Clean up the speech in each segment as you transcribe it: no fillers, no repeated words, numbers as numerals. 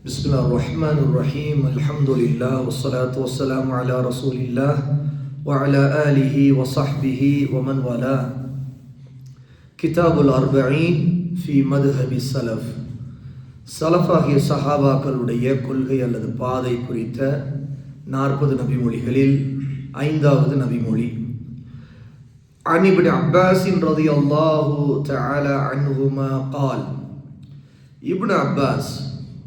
Bismillahirrahmanirrahim. Alhamdulillah wassalatu wassalamu ala Rasulillah wa ala alihi wa sahbihi wa man wala. Kitabul Arba'in fi madhhabi salaf. சலஃபாகிய சஹாபாக்களுடைய கொள்கை அல்லது பாதை குறித்த 40 நபிமொழிகளில் 5வது நபிமொழி. عن ابن عباس رضي الله تعالى عنهما قال. இப்னு அப்பாஸ்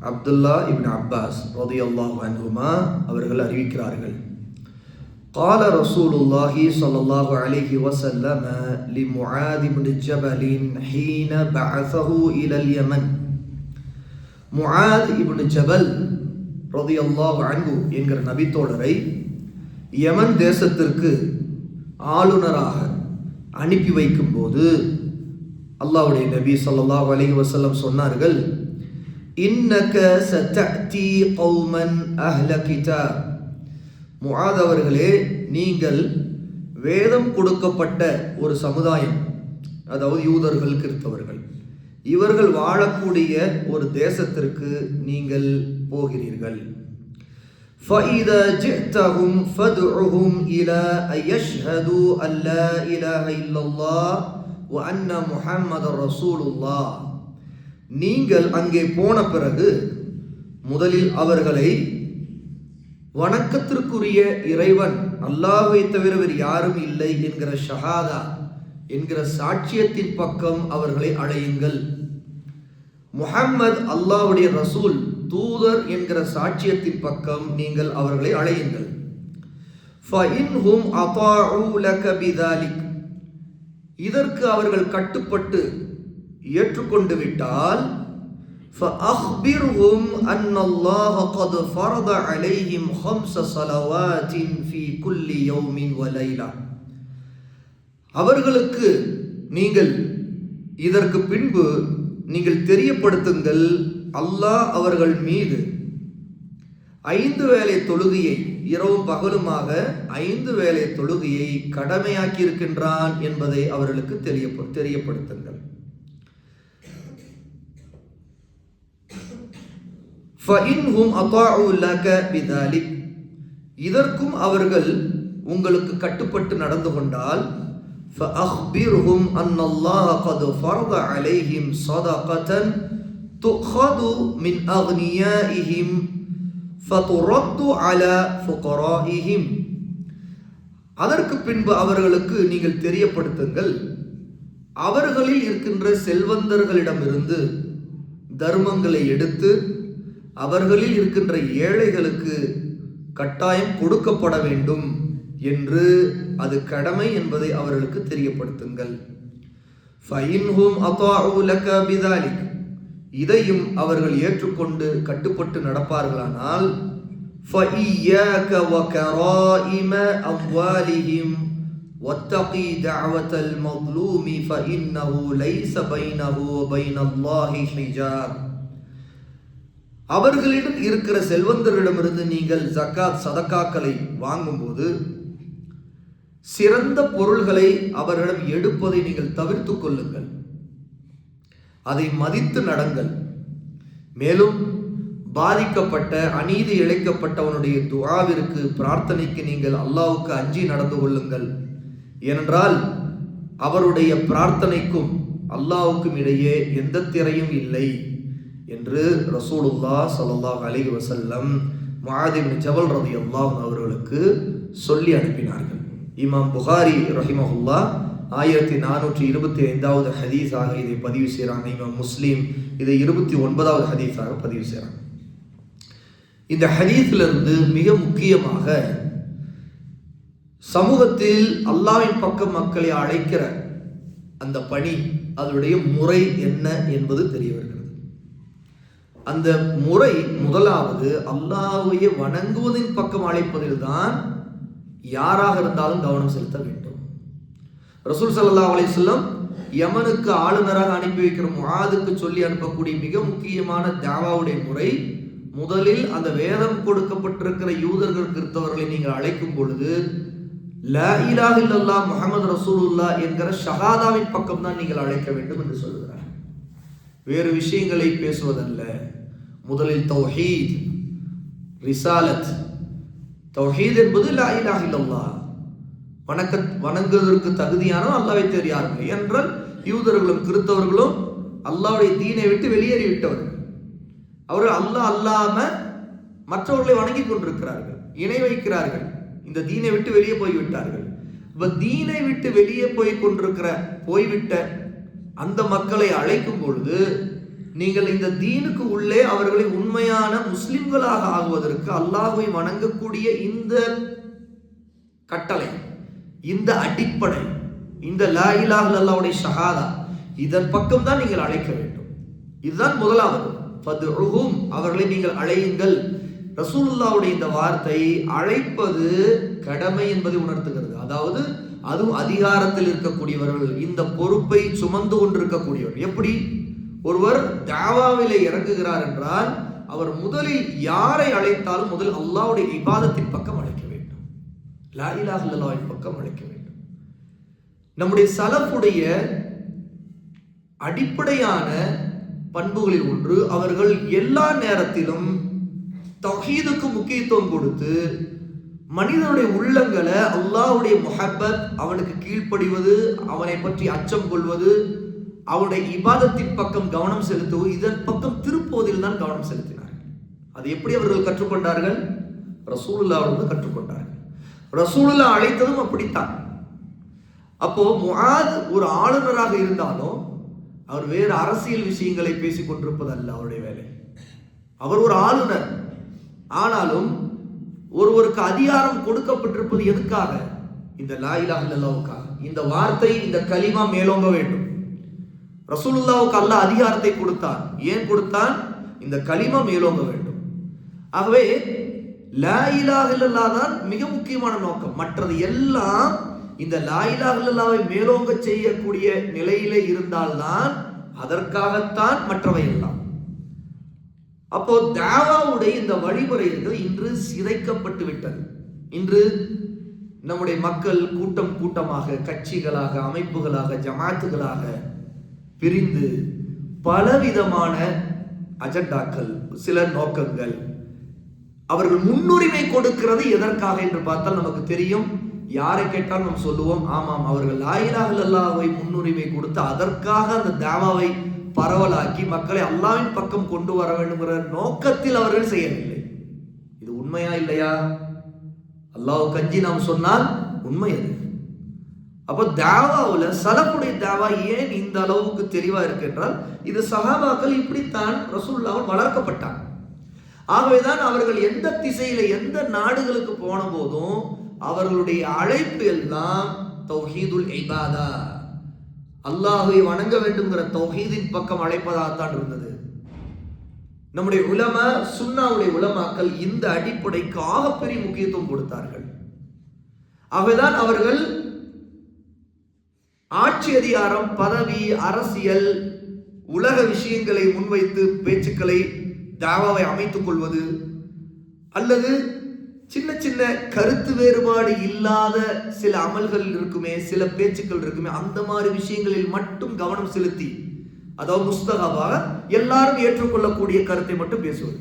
அப்துல்லா இப்னு அப்பாஸ் ரலியல்லாஹு அன்ஹுமா அவர்கள் அறிவிக்கிறார்கள், قال رسول الله صلى الله عليه وسلم لمعاذ بن جبل حين بعثه إلى اليمن. முஆத் இப்னு ஜபல் ரலியல்லாஹு அன்ஹு என்கிற நபித்தோழரை யமன் தேசத்திற்கு ஆளுநராக அனுப்பி வைக்கும் போது அல்லாஹ்வுடைய நபி ஸல்லல்லாஹு அலைஹி வஸல்லம் சொன்னார்கள், இன்னக சதஅதி கௌமன் அஹ்ல கிதாப். முஆத் அவர்களே, நீங்கள் வேதம் கொடுக்கப்பட்ட ஒரு சமுதாயம், அதாவது யூதர்கள் கிறிஸ்தவர்கள், இவர்கள் வாழக்கூடிய ஒரு தேசத்திற்கு நீங்கள் போகிறீர்கள். فَإِذَا جِئْتَهُمْ فَادْعُهُمْ إِلَى أَن يَشْهَدُوا أَن لَّا إِلَهَ إِلَّا اللَّهُ وَأَنَّ مُحَمَّدًا رَّسُولُ اللَّهِ. நீங்கள் அங்கே போன பிறகு முதலில் அவர்களை வணக்கத்திற்குரிய இறைவன் அல்லாஹ்வை தவிர வேறு யாரும் இல்லை என்கிற ஷஹாதா என்கிற சாட்சியத்தின் பக்கம் அவர்களை அழையுங்கள். முஹம்மது அல்லாஹ்வுடைய ரசூல் தூதர் என்கிற சாட்சியத்தின் பக்கம் நீங்கள் அவர்களை அழையுங்கள். ஃபஇன்ஹும் அதாஉ லக பிதாலிக். இதற்கு அவர்கள் கட்டுப்பட்டு ஏற்றுக்கொண்டு விட்டால் فأخبرهم أن الله قد فرض عليهم 5 صلوات في كل يوم وليلة. அவர்களுக்கு நீங்கள் இதற்கு பின்பு நீங்கள் தெரியப்படுத்துங்கள், அல்லாஹ் அவர்கள் மீது 5 வேளை தொழுகையை, இரவும் பகலுமாக 5 வேளை தொழுகையை கடமையாக்கி இருக்கின்றான் என்பதை அவர்களுக்கு தெரியப்படுத்துங்கள். ஃபஇன்ஹும் அதாஉ லக பிதாலிக். இதற்கும் அவர்கள் உங்களுக்கு கட்டுப்பட்டு நடந்து கொண்டால் فأخبرهم أن الله قد فرض عليهم صدقة تؤخذ من أغنيائهم فترد على فقرائهم. அதற்கு பின்பு அவர்களுக்கு நீங்கள் தெரியப்படுத்துங்கள், அவர்களில் இருக்கின்ற செல்வந்தர்களிடமிருந்து தர்மங்களை எடுத்து அவர்களில் இருக்கின்ற ஏழைகளுக்கு கட்டாயம் கொடுக்கப்பட வேண்டும் என்று அது கடமை என்பதை அவர்களுக்கு தெரியப்படுத்துங்கள். ஃபஇன்ஹும் அதாஉ லக பிதாலிக். இதையும் அவர்கள் ஏற்றுக்கொண்டு கட்டுப்பட்டு நடப்பார்களானால் ஃபஇய்யாக வகராயிம அம்வாலிஹிம் வத்தகி தஅவத்தல் மظ்லூமி ஃபஇன்னஹு லைஸ பைனஹு வ பைனல்லாஹி ஹிஜாப். அவர்களிடம் இருக்கிற செல்வந்தர்களிடமிருந்து நீங்கள் ஜகாத் சதகாக்களை வாங்கும்போது சிறந்த பொருள்களை அவர்களிடம் எடுப்பதை நீங்கள் தவிர்த்து கொள்ளுங்கள், அதை மதித்து நடங்கள். மேலும் பாதிக்கப்பட்ட அநீதி இழைக்கப்பட்டவனுடைய துஆவிற்கு பிரார்த்தனைக்கு நீங்கள் அல்லாஹ்வுக்கு அஞ்சி நடந்து கொள்ளுங்கள். ஏனென்றால் அவருடைய பிரார்த்தனைக்கும் அல்லாஹ்வுக்கும் இடையே எந்த திரையும் இல்லை என்று ரசூலுல்லாஹ் ஸல்லல்லாஹு அலைஹி வஸல்லம் முஆத் இப்னு ஜபல் ரலியல்லாஹு அவர்களுக்கு சொல்லி அனுப்பினார்கள். இமாம் புகாரி ரஹிமஹுல்லாஹ் 1425வது ஹதீஸாக இதை பதிவு செய்கிறாங்க. இமாம் முஸ்லிம் இதை 29வது ஹதீஸாக பதிவு செய்கிறாங்க. இந்த ஹதீஸிலிருந்து மிக முக்கியமாக சமூகத்தில் அல்லாஹ்வின் பக்கம் மக்களை அழைக்கிற அந்த பணி, அதனுடைய முறை என்ன என்பது தெரிய வருகிறது. அந்த முறை முதலாவது அல்லாஹ்வை வணங்குவதின் பக்கம் அழைப்பதில் தான் யாராக இருந்தாலும் கவனம் செலுத்த வேண்டும். ரசூல் ஸல்லல்லாஹு அலைஹி வஸல்லம் யமனுக்கு ஆளுநராக அனுப்பி வைக்கிற முஆதுக்கு சொல்லி அனுப்பக்கூடிய மிக முக்கியமான தாவாவுடைய முறை, முதலில் அந்த வேதம் கொடுக்கப்பட்டிருக்கிற யூதர்கள் கிறிஸ்தவர்களை நீங்கள் அழைக்கும் பொழுது லா இலாஹ இல்லல்லாஹ் முஹம்மது ரசூலுல்லாஹ் என்கிற ஷஹாதாவின் பக்கம் தான் நீங்கள் அழைக்க வேண்டும் என்று சொல்கிறார். வேறு விஷயங்களை பேசுவதல்ல, முதலில் தௌஹீத், ரிசாலத். தௌஹீத் என்பது லா இலாஹ இல்லல்லாஹ், வணங்குவதற்கு தகுதியான அல்லாஹ்வை தெரியார்கள் என்றால் யூதர்களும் கிறிஸ்தவர்களும் அல்லாஹ்வுடைய தீனை விட்டு வெளியேறி விட்டவர்கள். அவர்கள் அல்லாஹ் அல்லாம மற்றவர்களை வணங்கி கொண்டிருக்கிறார்கள், இணை வைக்கிறார்கள், இந்த தீனை விட்டு வெளியே போய்விட்டார்கள். தீனை விட்டு வெளியே போய்விட்ட அந்த மக்களை அழைக்கும் பொழுது நீங்கள் இந்த தீனுக்கு உள்ளே அவர்களை உண்மையான முஸ்லிம்களாக ஆகுவதற்கு அல்லாஹ்வை வணங்கக்கூடிய இந்த கட்டளை, இந்த அடிப்படை, இந்த லா இலாஹ இல்லல்லாஹ்வுடைய ஷஹாதா, இதன் பக்கம் தான் நீங்கள் அழைக்க வேண்டும். இதுதான் முதலாவது. ஃபதுஉஹும், அவர்களை நீங்கள் அழையுங்கள். ரசூலுல்லாஹ்வுடைய இந்த வார்த்தை அழைப்பது கடமை என்பதை உணர்த்துகிறது. அதாவது அதுவும் அதிகாரத்தில் இருக்கக்கூடியவர்கள், இந்த பொறுப்பை சுமந்து கொண்டிருக்கக்கூடியவர்கள். எப்படி ஒருவர் தாவாவிலே இறங்குகிறார் என்றால் அவர் முதலில் யாரை அழைத்தாலும் முதல் அல்லாஹ்வுடைய இபாதத்தின் பக்கம் அழைக்க வேண்டும், லா இலாஹ இல்லல்லாஹ்வின் பக்கம் அழைக்க வேண்டும். நம்முடைய சலஃபுடைய அடிப்படையான பண்புகளில் ஒன்று, அவர்கள் எல்லா நேரத்திலும் தௌஹீதுக்கு முக்கியத்துவம் கொடுத்து மனிதனுடைய உள்ளங்களை அல்லாஹ்வுடைய முஹப்பத், அவனுக்கு கீழ்ப்படிவது, அவனை பற்றி அச்சம் கொள்வது, அவனுடைய இபாதத்தின் பக்கம் கவனம் செலுத்துவது, இதன் பக்கம் திருப்புவதில் தான் கவனம் செலுத்தினார்கள். அது எப்படி அவர்கள் கற்றுக்கொண்டார்கள்? ரசூலுல்லாஹ்விலிருந்து கற்றுக்கொண்டார்கள். ரசூலுல்லாஹ் அழைத்ததும் அப்படித்தான். அப்போ முஆத் ஒரு ஆளுநராக இருந்தாலும் அவர் வேறு அரசியல் விஷயங்களை பேசிக் கொண்டிருப்பது அல்ல அவருடைய வேலை. அவர் ஒரு ஆளுநர். ஆனாலும் ஒருவருக்கு அதிகாரம் கொடுக்கப்பட்டிருப்பது எதுக்காக? இந்த லா இலாஹ இல்லல்லாஹ்வுக்காக. இந்த வார்த்தை, இந்த கலிமா மேலோங்க வேண்டும். ரசூலுல்லாஹ்வுக்கு அல்லாஹ் அதிகாரத்தை கொடுத்தான். ஏன் கொடுத்தான்? இந்த கலிமா மேலோங்க வேண்டும். ஆகவே லா இலாஹ இல்லல்லாஹ் தான் மிக முக்கியமான நோக்கம். மற்றது எல்லாம் இந்த லா இலாஹ இல்லல்லாஹ்வை மேலோங்க செய்யக்கூடிய நிலையிலே இருந்தால்தான், அதற்காகத்தான் மற்றவை எல்லாம். அப்போ தாவாவுடைய இந்த வழிமுறைகள் இன்று சிதைக்கப்பட்டு விட்டது. இன்று நம்முடைய மக்கள் கூட்டம் கூட்டமாக, கட்சிகளாக, அமைப்புகளாக, ஜமாத்துகளாக பிரிந்து பலவிதமான அஜெண்டாக்கள், சில நோக்கங்கள், அவர்கள் முன்னுரிமை கொடுக்கிறது எதற்காக என்று பார்த்தால் நமக்கு தெரியும். யாரை கேட்டாலும் நாம் சொல்லுவோம், ஆமாம், அவர்கள் லா இலாஹ இல்லல்லாஹ்வை முன்னுரிமை கொடுத்து அதற்காக அந்த தாவாவை பரவலாக்கி மக்களை அல்லாஹ்வின் பக்கம் கொண்டு வர வேண்டும்ங்கிற நோக்கத்தில் அவர்கள் செய்யவில்லை. இது உண்மையா இல்லையா? அல்லாஹ் கஞ்சி நாம் சொன்னால் உண்மை அது. அப்போ தாவாவுல சலஃபுடைய தாவா ஏன் இந்த அளவுக்கு தெளிவா இருக்கு என்றால், இது சஹாபாக்கள் இப்படித்தான் ரசூலுல்லாஹ் வளர்க்கப்பட்டாங்க. ஆகவேதான் அவர்கள் எந்த திசையில, எந்த நாடுகளுக்கு போன போதும் அவர்களுடைய அழைப்பு எல்லாம் தௌஹீதுல் இபாதா, அல்லாஹ்வை வணங்க வேண்டும்ங்கிற தௌஹீதின் பக்கம் அழைப்பதாகத்தான் இருந்தது. நம்முடைய உலமா, சுன்னாவுடைய உலமாக்கள் இந்த அடிப்படைக்கு ஆகப்பெரிய முக்கியத்துவம் கொடுத்தார்கள். ஆகவேதான் அவர்கள் ஆட்சி அதிகாரம், பதவி, அரசியல், உலக விஷயங்களை முன்வைத்து பேச்சுக்களை, தாவாவை அமைத்துக் கொள்வது, அல்லது சின்ன சின்ன கருத்து வேறுபாடு இல்லாத சில அமல்கள் இருக்குமே, சில பேச்சுக்கள் இருக்குமே, அந்த மாதிரி விஷயங்களில் மட்டும் கவனம் செலுத்தி, அதாவது முஸ்தகாவாக எல்லாரும் ஏற்றுக்கொள்ளக்கூடிய கருத்தை மட்டும் பேசுவது,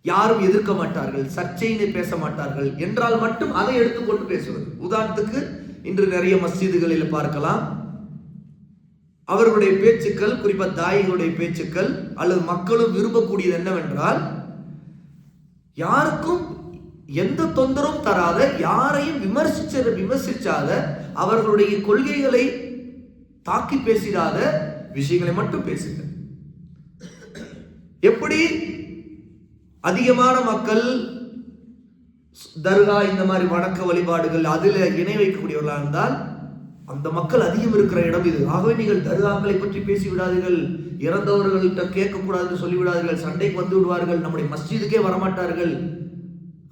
யாரும் எதிர்க்க மாட்டார்கள், சர்ச்சையினை பேச மாட்டார்கள் என்றால் மட்டும் அதை எடுத்துக்கொண்டு பேசுவது. உதாரணத்துக்கு இன்று நிறைய மஸ்ஜிதுகளில் பார்க்கலாம், அவர்களுடைய பேச்சுக்கள், குறிப்பாக தாயிகளுடைய பேச்சுக்கள் அல்லது மக்களும் விரும்பக்கூடியது என்னவென்றால், யாருக்கும் எந்த தொந்தரவும் தராத, யாரையும் விமர்சிச்சாத, அவர்களுடைய கொள்கைகளை தாக்கி பேசிடாத விஷயங்களை மட்டும் பேசுங்க. எப்படி அதிகமான மக்கள் தர்கா, இந்த மாதிரி வணக்க வழிபாடுகள், அதில் இணை வைக்கக்கூடியவர்களாக இருந்தால் அந்த மக்கள் அதிகம் இருக்கிற இடம் இது. ஆகவே நீங்கள் தர்காக்களை பற்றி பேசி விடாதீர்கள், இறந்தவர்கள்ட்ட கேட்கக்கூடாதுன்னு சொல்லிவிடாதீர்கள், சண்டைக்கு வந்து விடுவார்கள், நம்முடைய மஸ்ஜிதுக்கே வரமாட்டார்கள்.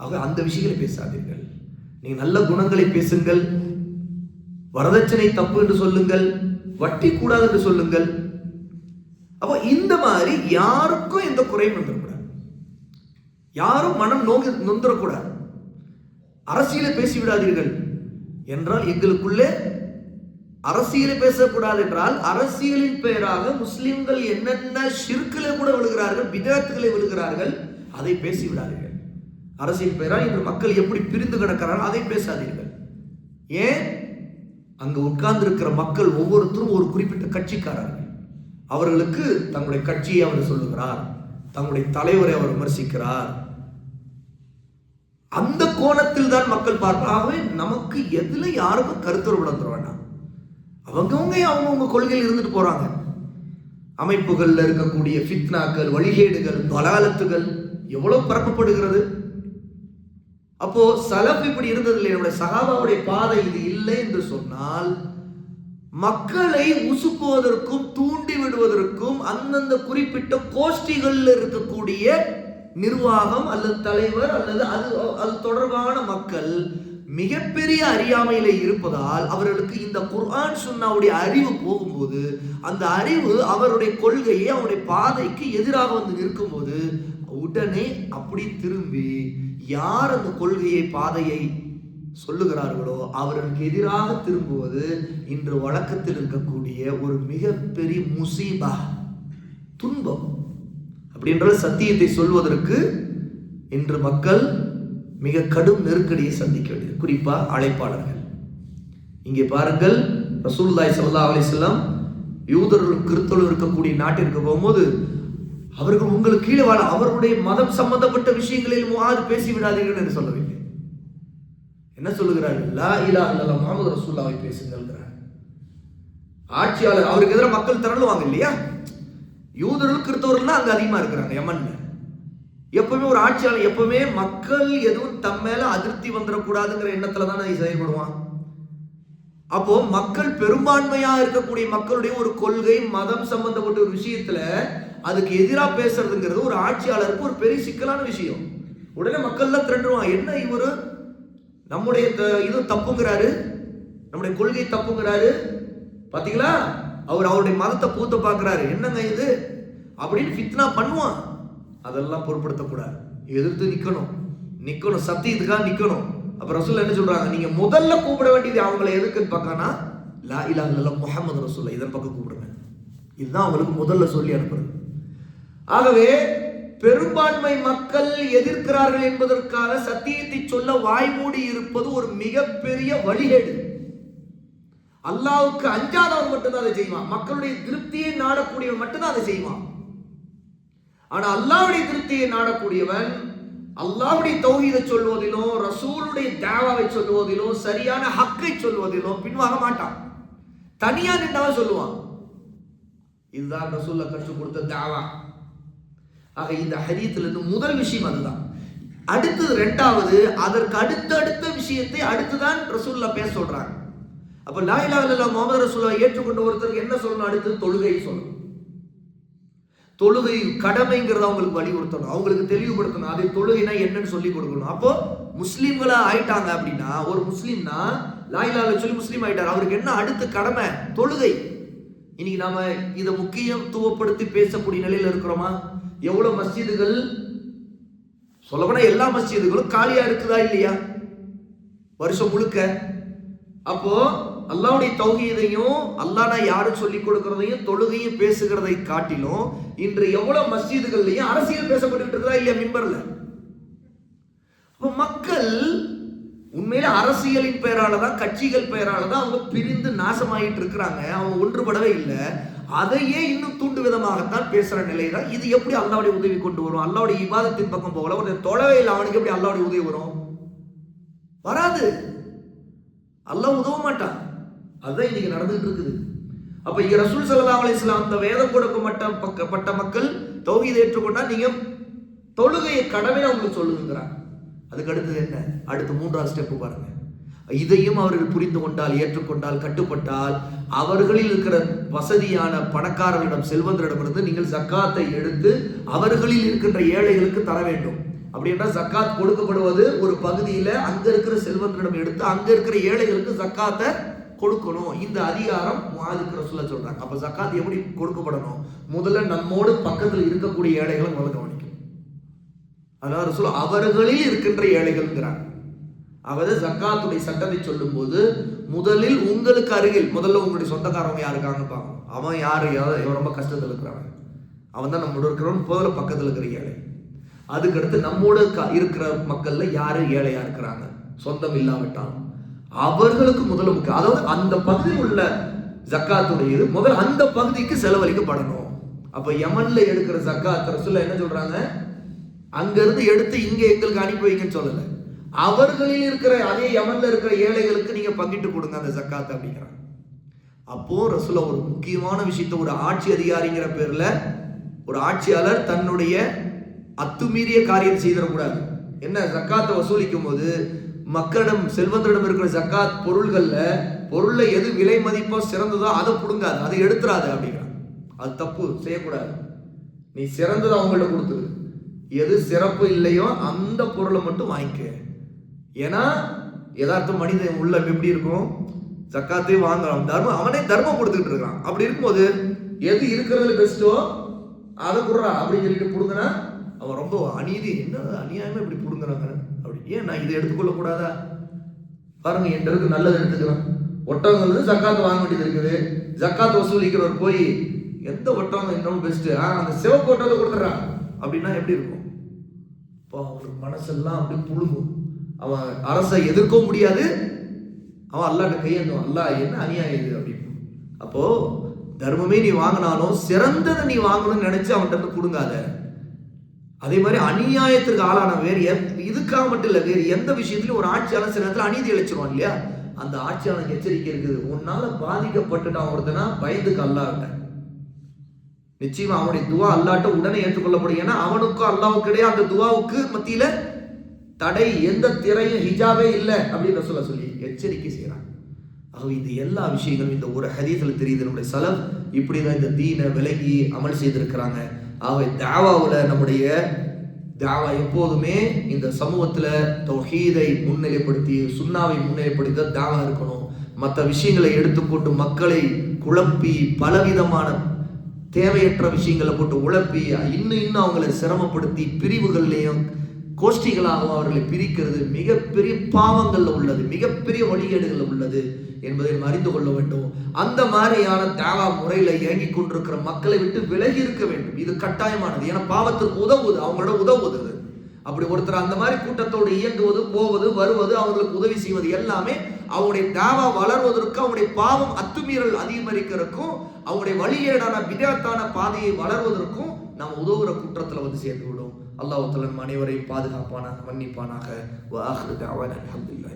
ஆக அந்த விஷயங்களை பேசாதீர்கள். நீங்கள் நல்ல குணங்களை பேசுங்கள், வரதட்சணை தப்பு என்று சொல்லுங்கள், வட்டி கூடாது என்று சொல்லுங்கள். அப்போ இந்த மாதிரி யாருக்கும் எந்த குறையும் வந்துடக்கூடாது, யாரும் மனம் நொந்துடக்கூடாது. அரசியலை பேசிவிடாதீர்கள் என்றால் எங்களுக்குள்ளே அரசியலை பேசக்கூடாது என்றால் அரசியலின் பெயராக முஸ்லிம்கள் என்னென்ன ஷிர்கிலே கூட விழுகிறார்கள், பிதஅத்துகளை விழுகிறார்கள், அதை பேசிவிடாதீர்கள். அரசியல் பெயரால் இன்று மக்கள் எப்படி பிரிந்து கிடக்கிறார்கள், அதை பேசாதீர்கள். ஏன்? அங்கு உட்கார்ந்து இருக்கிற மக்கள் ஒவ்வொருத்தரும் ஒரு குறிப்பிட்ட கட்சிக்காரர்கள். அவர்களுக்கு தங்களுடைய கட்சியை அவர் சொல்லுகிறார், தங்களுடைய தலைவரை அவர் விமர்சிக்கிறார். அந்த கோணத்தில் தான் மக்கள் பார்ப்பாகவே நமக்கு எதுல யாருக்கும் கருத்துரு விளந்துட வேண்டாம். அவங்கவுங்க கொள்கையில் இருந்துட்டு போறாங்க. அமைப்புகள்ல இருக்கக்கூடிய ஃபித்னாக்கள், வழிகேடுகள், தலாலத்துகள் எவ்வளவு பரப்பப்படுகிறது. அப்போ சலஃப் இப்படி இருந்தது இல்லை. நம்முடைய சஹாபாவுடைய பாதை இது இல்லை என்று சொன்னால் மக்களை உசுப்புவதற்கும் தூண்டி விடுவதற்கும் அந்தந்த குறிப்பிட்ட கோஷ்டிகளில் இருக்கக்கூடிய நிர்வாகம் அல்லது தலைவர் அல்லது அது தொடர்பான மக்கள் மிகப்பெரிய அறியாமையில இருப்பதால் அவர்களுக்கு இந்த குர்ஆன் சுன்னாவுடைய அறிவு போகும்போது அந்த அறிவு அவருடைய கொள்கையை அவருடைய பாதைக்கு எதிராக வந்து நிற்கும்போது உடனே அப்படி திரும்பி யார் அந்த கொள்கையை பாதையை சொல்லுகிறார்களோ அவர்களுக்கு எதிராக திரும்புவது இன்று வழக்கத்தில் இருக்கக்கூடிய ஒரு மிகப்பெரிய முசீபா, துன்பம். அப்படின்ற சத்தியத்தை சொல்வதற்கு இன்று மக்கள் மிக கடும் நெருக்கடியை சந்திக்க வேண்டியது, குறிப்பா அழைப்பாளர்கள். இங்கே பாருங்கள், ரசூலுல்லாஹி ஸல்லல்லாஹு அலைஹி வஸல்லம் யூதர்களும் கிறிஸ்தவர்களும் இருக்கக்கூடிய நாட்டிற்கு போகும்போது அவர்கள் உங்களுக்கு கீழே வாழ அவருடைய மதம் சம்பந்தப்பட்ட விஷயங்களில் முஆது பேசி விடாதீர்கள் என்று சொல்லவில்லை. என்ன சொல்லுகிறார்கள்? லா இலாஹ இல்லல்லாஹ் முஹம்மது ரசூலுல்லாஹை பேசுங்கள். ஆட்சியாளர் அவருக்கு எதிராக மக்கள் திரளுவாங்க இல்லையா? யூதர்கள் கிறிஸ்தவர்கள் தான் அங்க அதிகமா இருக்கிறாங்க யமன்ல. எப்பவுமே ஒரு ஆட்சியாளர் எப்பவுமே மக்கள் எதுவும் தம் மேல அதிருப்தி வந்துடக்கூடாதுங்கிற எண்ணத்துல தான் செயல்படுவான். அப்போ மக்கள் பெரும்பான்மையா இருக்கக்கூடிய மக்களுடைய ஒரு கொள்கை மதம் சம்பந்தப்பட்ட ஒரு விஷயத்துல அதுக்கு எதிராக பேசுறதுங்கிறது ஒரு ஆட்சியாளருக்கு ஒரு பெரிய சிக்கலான விஷயம். உடனே மக்கள் தான் திரண்டுவான். என்ன இவரு நம்முடைய இது தப்புங்கிறாரு, நம்முடைய கொள்கை தப்புங்கிறாரு, பாத்தீங்களா அவர் அவருடைய மதத்தை பூத்த பாக்குறாரு, என்னங்க இது அப்படின்னு ஃபித்னா பண்ணுவான். அதெல்லாம் பொருட்படுத்தக்கூடாது, எதிர்த்து நிக்கணும், சத்தியத்துக்காக நிக்கணும். அப்ப ரசூல் என்ன சொல்றாங்க? நீங்க முதல்ல கூப்பிட வேண்டியது அவங்களை எதுக்குன்னு பார்க்கனா லா இலாஹ இல்லல்லாஹ் முஹம்மது ரசூலுல்லாஹ் இதன் பக்கம் கூப்பிடுங்க. இதுதான் அவங்களுக்கு முதல்ல சொல்லி அனுப்புறது. ஆகவே பெரும்பான்மை மக்கள் எதிர்க்கிறார்கள் என்பதற்காக சத்தியத்தை சொல்ல வாய்மூடி இருப்பது ஒரு மிகப்பெரிய வழிகேடு. அல்லாஹ்வுக்கு அஞ்சாதவன் மட்டும்தான் அதை செய்வான். மக்களுடைய திருப்தியை நாடக்கூடியவன் மட்டும்தான் அதை செய்வான். ஆனா அல்லாஹ்வுடைய திருப்தியை நாடக்கூடியவன் அல்லாஹ்வுடைய தௌஹீதை சொல்வதிலும் ரசூலுடைய தாவாவை சொல்வதிலும் சரியான ஹக்கை சொல்வதிலும் பின்வாங்க மாட்டான். தனியா நின்றவன் சொல்லுவான், இதுதான் ரசூலுல்லாஹ் கற்றுக் கொடுத்த தாவா. ஆக இந்த ஹதீஸிலிருந்து முதல் விஷயம் அதுதான். அடுத்தது இரண்டாவது, அதற்கு அடுத்த விஷயத்தை அடுத்துதான் ரசூலுல்லாஹ் பேச சொல்றாங்க. அப்ப லா இலாஹ இல்லல்லாஹ் முஹம்மது ரசூலுல்லாஹ் ஏற்றுக்கொண்ட ஒருத்தருக்கு என்ன சொல்லணும்? அடுத்து தொழுகையை சொல்லணும். தொழுகை கடமைங்கிறத அவங்களுக்கு வலியுறுத்தணும், அவங்களுக்கு தெளிவுபடுத்தணும். அது தொழுகைனா என்னன்னு சொல்லி கொடுக்கணும். அப்போ முஸ்லீம்களா ஆயிட்டாங்க அப்படின்னா, ஒரு முஸ்லீம்னா லா இலாஹ இல்லல்லாஹ் சொல்லி முஸ்லீம் ஆயிட்டார், அவருக்கு என்ன அடுத்த கடமை? தொழுகை. இன்னைக்கு நாம இதை முக்கியத்துவப்படுத்தி பேசக்கூடிய நிலையில இருக்கிறோமா? எவ்வளவு மஸ்ஜிதுகள், சொல்லப்போனா எல்லா மஸ்ஜிதுகளும் காலியா இருக்குதா இல்லையா வருஷம் முழுக்க? அப்போ அல்லாஹ்வுடைய தௌஹீதையும் அல்லாஹ்னா யாரும் சொல்லி கொடுக்கிறதையும் தொழுகையும் பேசுகிறதை காட்டிலும் இன்று எவ்வளவு மஸ்ஜிதுகள்லயும் அரசியல் பேசப்பட்டு இருக்குதா இல்லையா மிம்பர்ல? அப்ப மக்கள் உண்மையில அரசியலின் பெயராலதான், கட்சிகள் பெயராலதான் அவங்க பிரிந்து நாசமாயிட்டு இருக்கிறாங்க. அவங்க ஒன்றுபடவே இல்லை. அதையே இன்னும் தூண்டு விதமாகத்தான் பேசுற நிலைதான். இது எப்படி அல்லாஹ்வுடைய உதவி கொண்டு வரும்? அல்லாஹ்வுடைய இபாதத்தின் பக்கம் போகல, ஒரு தொலைவே இல்லை, அவனுக்கு எப்படி அல்லாஹ்வுடைய உதவி வரும்? வராது. அல்லாஹ் உதவ மாட்டான். அதுதான் இன்னைக்கு நடந்துட்டு இருக்குது. அப்ப இங்க ரசூல் ஸல்லல்லாஹு அலைஹி வஸல்லம் அந்த வேதம் கொடுக்கப்பட்ட மக்கள் தௌஹீதை ஏற்றுக்கொண்டா நீங்க தொழுகையை கடமையா உங்களுக்கு சொல்லுங்கிறாங்க. அதுக்கு அடுத்தது என்ன? அடுத்து மூன்றாவது ஸ்டெப் பாருங்க. இதையும் அவர்கள் புரிந்து கொண்டால், ஏற்றுக்கொண்டால், கட்டுப்பட்டால் அவர்களில் இருக்கிற வசதியான பணக்காரர்களிடம், செல்வந்தரிடமிருந்து நீங்கள் ஜக்காத்தை எடுத்து அவர்களில் இருக்கின்ற ஏழைகளுக்கு தர வேண்டும். அப்படின்னா ஜக்காத் கொடுக்கப்படுவது ஒரு பகுதியில அங்க இருக்கிற செல்வந்தரிடம் எடுத்து அங்க இருக்கிற ஏழைகளுக்கு ஜக்காத்தை கொடுக்கணும். இந்த அதிகாரம் முஆதுக்கு ரசூலுல்லாஹ் சொல்றாங்க. அப்ப ஜக்காத் எப்படி கொடுக்கப்படணும்? முதல்ல நம்மோடு பக்கத்தில் இருக்கக்கூடிய ஏழைகளை முதல்ல கவனிக்கணும். அதனால ரசூல் அவர்களில் இருக்கின்ற ஏழைகள்ங்கிறாங்க. அவர் ஜக்காத்துடைய சட்டத்தை சொல்லும் போது முதலில் உங்களுக்கு அருகில் முதல்ல உங்களுடைய சொந்தக்காரவங்க யாருக்காங்கன்னு பார்க்கணும். அவன் யாரு, இவன் ரொம்ப கஷ்டத்தில் இருக்கிறான், அவன் தான் நம்மளோட இருக்கிறவன் போல பக்கத்தில் இருக்கிற ஏழை. அதுக்கடுத்து நம்மோட இருக்கிற மக்கள்ல யாரு ஏழையா இருக்கிறாங்க, சொந்தம் இல்லாவிட்டாலும் அவர்களுக்கு முதல்ல முக்கியம். அதாவது அந்த பகுதியில் உள்ள ஜக்காத்துடையது முதல் அந்த பகுதிக்கு செலவழிக்கப்படணும். அப்ப யமன்ல எடுக்கிற ஜக்காத் ரசூலுல்லாஹ் என்ன சொல்றாங்க, அங்க இருந்து எடுத்து இங்க எங்களுக்கு அனுப்பி வைங்கன்னு சொல்லல, அவர்களில் இருக்கிற அதே யமன்ல இருக்கிற ஏழைகளுக்கு நீங்க பங்கிட்டு கொடுங்க அந்த ஜக்காத் அப்படிங்கிறாங்க. அப்போ ரசூலுல்லாஹ் ஒரு முக்கியமான விஷயத்த, ஒரு ஆட்சி அதிகாரிங்கிற பேர்ல ஒரு ஆட்சியாளர் தன்னுடைய அத்துமீறிய காரியம் செய்திடக்கூடாது. என்ன, ஜக்காத்தை வசூலிக்கும் போது மக்களிடம் செல்வந்தரிடம் இருக்கிற ஜக்காத் பொருள்ல எது விலை மதிப்போ சிறந்ததோ அதை புடுங்காது, அதை எடுத்துறாது அப்படிங்கிறாங்க. அது தப்பு, செய்யக்கூடாது. நீ சிறந்ததை அவங்கள்ட்ட கொடுத்துரு, எது சிறப்பு இல்லையோ அந்த பொருளை மட்டும் வாங்கிக்க. ஏன்னா யதார்த்த மனிதன் உள்ள எப்படி இருக்கும், ஜக்காத்தையும் வாங்கலாம், அவனே தர்மம் கொடுத்துட்டு இருக்கான். அப்படி இருக்கும்போது எது இருக்கிறதுல பெஸ்ட்டோ அதை கொடுறா அப்படின்னு சொல்லிட்டு புடுங்கினா அவன் ரொம்ப அநீதி, என்ன அநியாயமா இப்படி புடுங்குறாங்க அப்படி, ஏன் நான் இதை எடுத்துக்கொள்ள கூடாதா, பாருங்க என் இருக்கு நல்லது எடுத்துக்கிறேன். ஒட்டகங்கள் ஜக்காத்து வாங்க வேண்டியது இருக்குது, ஜக்காத்து வசூலிக்கிறவர் போய் எந்த ஒட்டகம் இன்னும் பெஸ்ட், அந்த சிவப்பு ஒட்டகத்தை கொடுத்துறான் அப்படின்னா எப்படி இருக்கும்? இப்போ அவனுக்கு மனசெல்லாம் அப்படி புழுங்கும். அவன் அரசை எதிர்க்கவும் முடியாது, அவன் அல்லாஹ்ட்ட கையேந்தும், அல்லாஹ் என்ன அநியாயம் இது அப்படின்னு. அப்போ தர்மமே நீ வாங்கினாலும் சிறந்ததை நீ வாங்கணும்னு நினைச்சு அவன்கிட்ட இருந்து கொடுங்காத. அதே மாதிரி அநியாயத்திற்கு ஆளான வேறு இதுக்காக மட்டும் இல்லை, வேறு எந்த விஷயத்திலும் ஒரு ஆட்சியாளர் சில நேரத்தில் அநீதி இழைச்சிருவான் இல்லையா, அந்த ஆட்சியாளர் எச்சரிக்கை இருக்குது. உன்னால பாதிக்கப்பட்டுட்டான் ஒருத்தனா, பயந்துக்கு அல்லாஹ்ட்ட நிச்சயமா அவனுடைய துவா அல்லாஹ்ட்ட உடனே ஏற்றுக்கொள்ளப்படும். ஏன்னா அவனுக்கும் அல்லாஹ்வுக்கு இடையே அந்த துவாவுக்கு மத்தியில தடை, எந்த திரையும் ஹிஜாபே இல்லை அப்படின்னு சொல்லி எச்சரிக்கை செய்யறான். ஆகவே இந்த எல்லா விஷயங்களும் இந்த ஒரு ஹதீஸ்ல தெரியுது. நம்முடைய சலஃப் இப்படிதான் இந்த தீனை விலகி அமல் செய்திருக்கிறாங்க. ஆகவே தாவாவுல நம்முடைய தாவா எப்போதுமே இந்த சமூகத்துல தௌஹீதை முன்னிலைப்படுத்தி சுன்னாவை முன்னிலைப்படுத்தி தாவா இருக்கணும். மற்ற விஷயங்களை எடுத்து போட்டு மக்களை குழப்பி பலவிதமான தேவையற்ற விஷயங்களை போட்டு உழப்பி இன்னும் அவங்களை சிரமப்படுத்தி பிரிவுகள்லையும் கோஷ்டிகளாகவும் அவர்களை பிரிக்கிறது மிகப்பெரிய பாவங்கள்ல உள்ளது, மிகப்பெரிய வழிகேடுகள் உள்ளது என்பதை அறிந்து கொள்ள வேண்டும். அந்த மாதிரியான தாவா முறையில இயங்கி கொண்டிருக்கிற மக்களை விட்டு விலகி இருக்க வேண்டும். இது கட்டாயமானது. ஏன்னா பாவத்திற்கு உதவுது, அவங்களோட உதவுது. அப்படி ஒருத்தர் அந்த மாதிரி கூட்டத்தோடு இயங்குவது, போவது, வருவது, அவங்களுக்கு உதவி செய்வது எல்லாமே அவங்களுடைய தாவா வளர்வதற்கு, அவங்களுடைய பாவம் அத்துமீறல் அதிகரிக்கிறதுக்கும், அவங்களுடைய வழிகேடான பிதஅத்தான பாதையை வளர்வதற்கும் நாம் உதவுற குற்றத்துல சேர்ந்து விடும். அல்லாஹ் தஆலா அனைவரையும் பாதுகாப்பானாக, மன்னிப்பானாக. வ ஆகிரு தஅவானா அல்ஹம்துலில்லாஹி.